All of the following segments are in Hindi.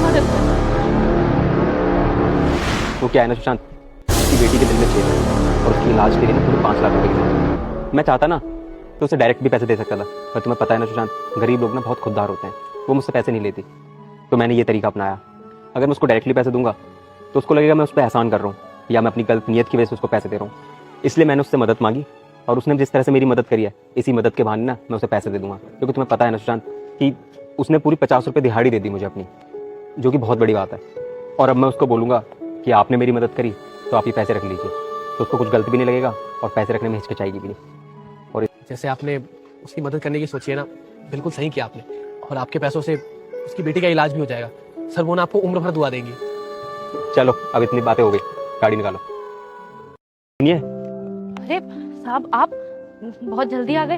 मदद कर। वो क्या है ना सुशांत, उसकी बेटी के दिल में छेद है और उसके इलाज के लिए ना पूरे 5 लाख रुपए की जरूरत है। मैं चाहता ना तो उसे डायरेक्ट भी पैसे दे सकता था, पर तुम्हें पता है ना सुशांत, गरीब लोग ना बहुत खुददार होते हैं, वो मुझसे पैसे नहीं लेती। तो मैंने ये तरीका अपनाया, अगर मैं उसको डायरेक्टली पैसे दूंगा तो उसको लगेगा मैं उस पर एहसान कर रहा हूँ या मैं अपनी गलत नीयत की वजह से उसको पैसे दे रहा हूँ। इसलिए मैंने उससे मदद मांगी और उसने जिस तरह से मेरी मदद करी है, इसी मदद के बहाने ना मैं उसे पैसे दे दूंगा। क्योंकि तुम्हें पता है ना सुशांत कि उसने पूरी 50 रुपये दिहाड़ी दे दी मुझे अपनी, जो कि बहुत बड़ी बात है। और अब मैं उसको बोलूँगा कि आपने मेरी मदद करी तो आप ये पैसे रख लीजिए, तो उसको कुछ गलत भी नहीं लगेगा और पैसे रखने में हिचकिचाएगी भी नहीं। और जैसे आपने उसकी मदद करने की सोची है ना, बिल्कुल सही किया आपने। और आपके पैसों से उसकी बेटी का इलाज भी हो जाएगा। सर वो ना आपको उम्र भर दुआ देंगी। चलो अब इतनी बातें हो गई, गाड़ी निकालो। सुनिए, अरे साहब, आप बहुत जल्दी आ गए।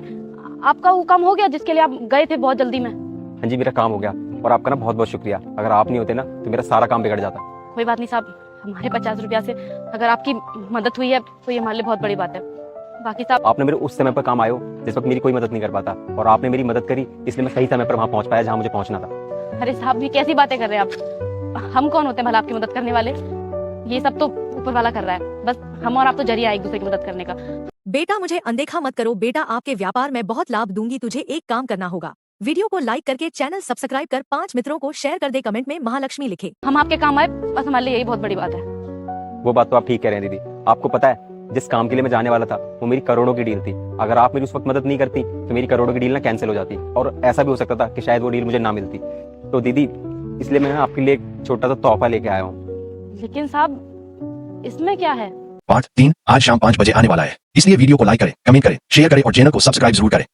आपका वो काम हो गया जिसके लिए आप गए थे बहुत जल्दी में? हाँ जी, मेरा काम हो गया और आपका ना बहुत बहुत शुक्रिया। अगर आप नहीं होते ना तो मेरा सारा काम बिगड़ जाता। कोई बात नहीं साहब, हमारे 50 रुपया से अगर आपकी मदद हुई है तो ये हमारे लिए बहुत बड़ी बात है। बाकी साहब, आपने मेरे उस समय पर काम आए हो जिस वक्त मेरी कोई मदद नहीं कर पाता, और आपने मेरी मदद करी, इसलिए मैं सही समय पर वहां पहुंच पाया जहां मुझे पहुंचना था। अरे साहब, ये कैसी बातें कर रहे हैं आप? हम कौन होते हैं भला आपकी मदद करने वाले? ये सब तो ऊपर वाला कर रहा है, बस हम और आप तो जरिया एक दूसरे की मदद करने का। बेटा मुझे अनदेखा मत करो बेटा, आपके व्यापार में बहुत लाभ दूंगी। तुझे एक काम करना होगा, वीडियो को लाइक करके चैनल सब्सक्राइब कर 5 मित्रों को शेयर कर दे, कमेंट में महालक्ष्मी लिखे। हम आपके काम आए, बस हमारे लिए यही बहुत बड़ी बात है। वो बात तो आप ठीक कह रहे हैं दीदी। आपको पता है जिस काम के लिए मैं जाने वाला था वो मेरी करोड़ों की डील थी। अगर आप मेरी उस वक्त मदद नहीं करती तो मेरी करोड़ों की डील ना कैंसिल हो जाती, और ऐसा भी हो सकता था कि शायद वो डील मुझे ना मिलती। तो दीदी, इसलिए मैं आपके लिए एक छोटा सा तोहफा लेके आया हूँ। लेकिन साहब, इसमें क्या है? पार्ट 3 आज शाम 5 बजे आने वाला है, इसलिए वीडियो को लाइक करें, कमेंट करें, शेयर करें और चैनल को सब्सक्राइब जरूर करें।